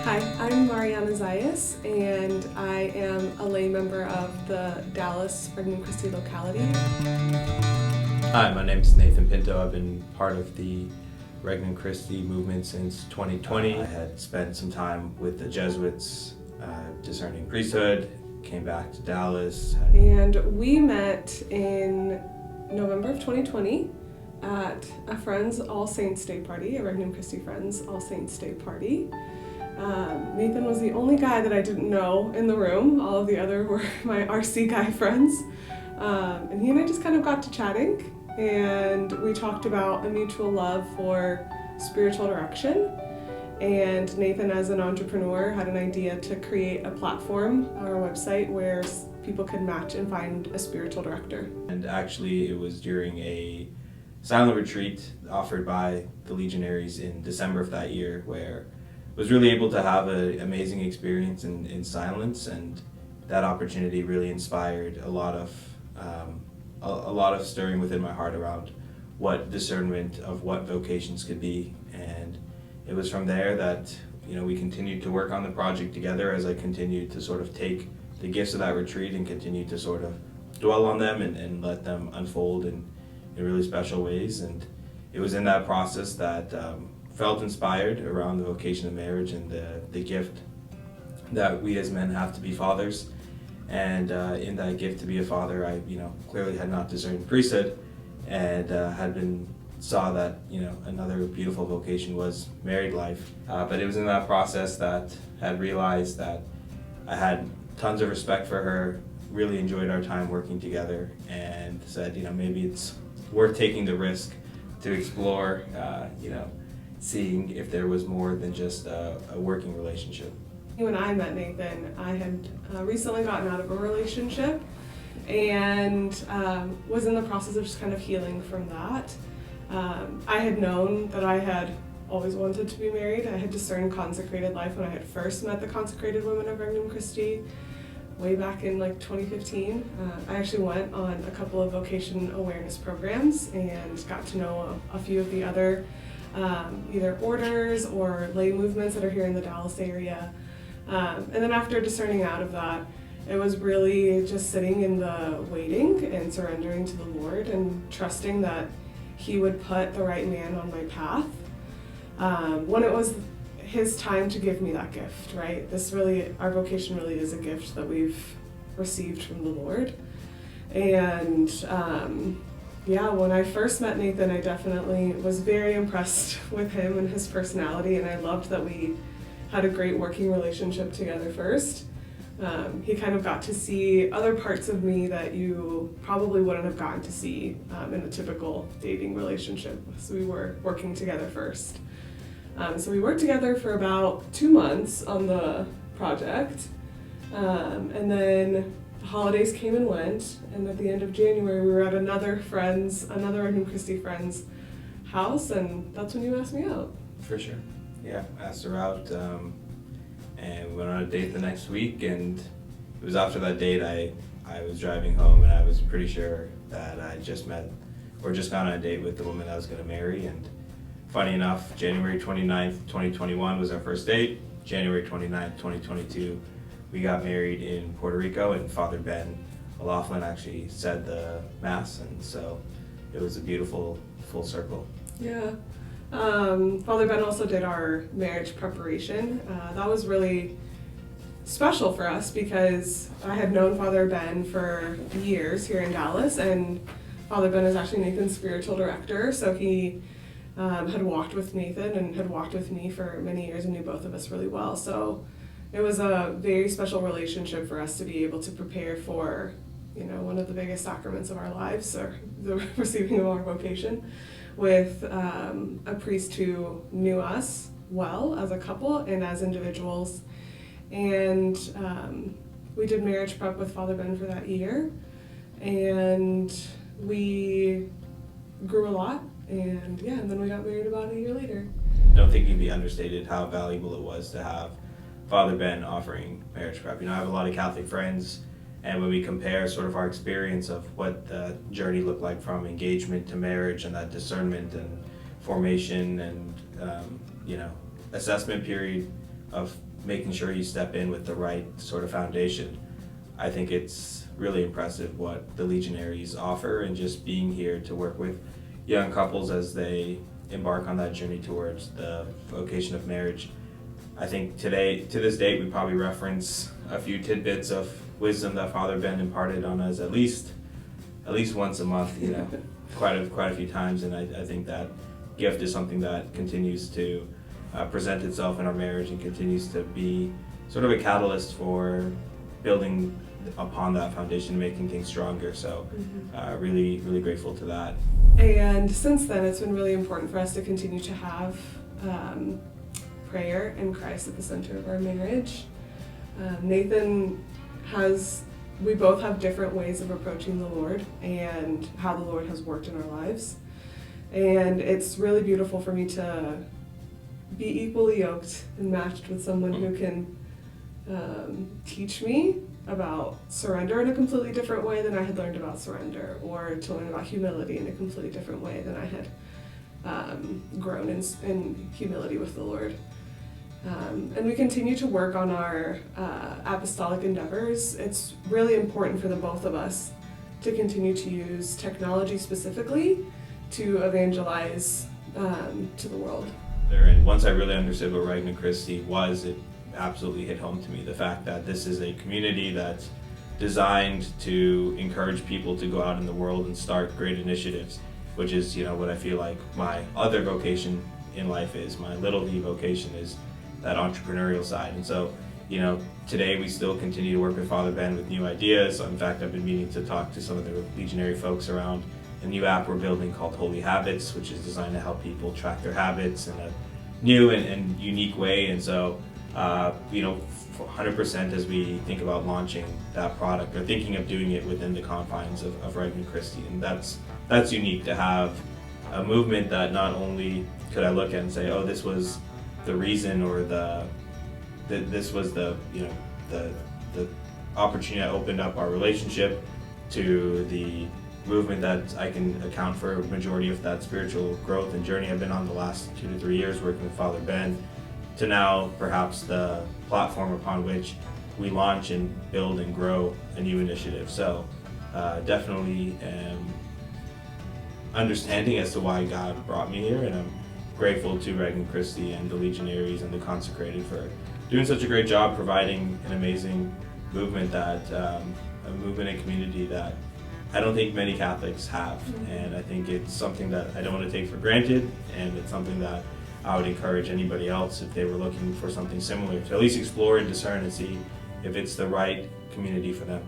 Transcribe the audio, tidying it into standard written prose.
Hi, I'm Mariana Sais, and I am a lay member of the Dallas Regnum Christi locality. Hi, my name is Nathan Pinto. I've been part of the Regnum Christi movement since 2020. I had spent some time with the Jesuits, discerning priesthood, came back to Dallas. And we met in November of 2020 at a Friends All Saints Day party, a Regnum Christi Friends All Saints Day party. Nathan was the only guy that I didn't know in the room. All of the other were my RC guy friends. And he and I just kind of got to chatting, and we talked about a mutual love for spiritual direction. And Nathan, as an entrepreneur, had an idea to create a platform or a website where people could match and find a spiritual director. And actually, it was during a silent retreat offered by the Legionaries in December of that year where I was really able to have an amazing experience in silence, and that opportunity really inspired a lot of stirring within my heart around what discernment of what vocations could be. And it was from there that we continued to work on the project together as I continued to sort of take the gifts of that retreat and continue to sort of dwell on them and let them unfold in really special ways. And it was in that process that felt inspired around the vocation of marriage and the gift that we as men have to be fathers. And in that gift to be a father, I clearly had not discerned priesthood, and saw that another beautiful vocation was married life. But it was in that process that I had realized that I had tons of respect for her, really enjoyed our time working together, and said maybe it's worth taking the risk to explore seeing if there was more than just a working relationship. When I met Nathan, I had recently gotten out of a relationship and was in the process of just kind of healing from that. I had known that I had always wanted to be married. I had discerned consecrated life when I had first met the consecrated women of Regnum Christi way back in 2015. I actually went on a couple of vocation awareness programs and got to know a few of the other either orders or lay movements that are here in the Dallas area. And then after discerning out of that, it was really just sitting in the waiting and surrendering to the Lord and trusting that He would put the right man on my path when it was His time to give me that gift, right? Our vocation really is a gift that we've received from the Lord. And when I first met Nathan, I definitely was very impressed with him and his personality, and I loved that we had a great working relationship together first. He kind of got to see other parts of me that you probably wouldn't have gotten to see in a typical dating relationship. So we were working together first. So we worked together for about 2 months on the project. And then the holidays came and went. And at the end of January, we were at another Regnum Christi friend's house. And that's when you asked me out. For sure. Yeah, asked her out, and we went on a date the next week, and it was after that date I was driving home, and I was pretty sure that I just met or just gone on a date with the woman I was going to marry. And funny enough, January 29th, 2021 was our first date. January 29th, 2022, we got married in Puerto Rico, and Father Ben O'Loughlin actually said the Mass, and so it was a beautiful full circle. Yeah. Father Ben also did our marriage preparation. That was really special for us because I had known Father Ben for years here in Dallas, and Father Ben is actually Nathan's spiritual director, so he had walked with Nathan and had walked with me for many years and knew both of us really well. So it was a very special relationship for us to be able to prepare for one of the biggest sacraments of our lives, or the receiving of our vocation, with a priest who knew us well as a couple and as individuals. And we did marriage prep with Father Ben for that year, and we grew a lot, and then we got married about a year later. I don't think it can be understated how valuable it was to have Father Ben offering marriage prep. I have a lot of Catholic friends, and when we compare sort of our experience of what the journey looked like from engagement to marriage and that discernment and formation and assessment period of making sure you step in with the right sort of foundation. I think it's really impressive what the Legionaries offer, and just being here to work with young couples as they embark on that journey towards the vocation of marriage. I think to this date, we probably reference a few tidbits of wisdom that Father Ben imparted on us at least once a month, quite a few times, and I think that gift is something that continues to present itself in our marriage and continues to be sort of a catalyst for building upon that foundation, making things stronger. So really, really grateful to that. And since then, it's been really important for us to continue to have prayer and Christ at the center of our marriage. We both have different ways of approaching the Lord and how the Lord has worked in our lives. And it's really beautiful for me to be equally yoked and matched with someone who can teach me about surrender in a completely different way than I had learned about surrender, or to learn about humility in a completely different way than I had grown in humility with the Lord. And we continue to work on our apostolic endeavors. It's really important for the both of us to continue to use technology specifically to evangelize to the world. And once I really understood what Regnum Christi was, it absolutely hit home to me. The fact that this is a community that's designed to encourage people to go out in the world and start great initiatives, which is, what I feel like my other vocation in life is. My little v vocation is that entrepreneurial side. And so, today we still continue to work with Father Ben with new ideas. In fact, I've been meaning to talk to some of the Legionary folks around a new app we're building called Holy Habits, which is designed to help people track their habits in a new and unique way. And so, 100% as we think about launching that product, or thinking of doing it within the confines of Regnum Christi. And that's unique, to have a movement that not only could I look at and say, oh, this was the reason, or this was the opportunity that opened up our relationship, to the movement that I can account for a majority of that spiritual growth and journey I've been on the last 2 to 3 years working with Father Ben, to now perhaps the platform upon which we launch and build and grow a new initiative. So definitely understanding as to why God brought me here, and I'm grateful to Regnum Christi and the Legionaries and the Consecrated for doing such a great job providing an amazing movement, a movement and community that I don't think many Catholics have. And I think it's something that I don't want to take for granted, and it's something that I would encourage anybody else, if they were looking for something similar, to at least explore and discern and see if it's the right community for them.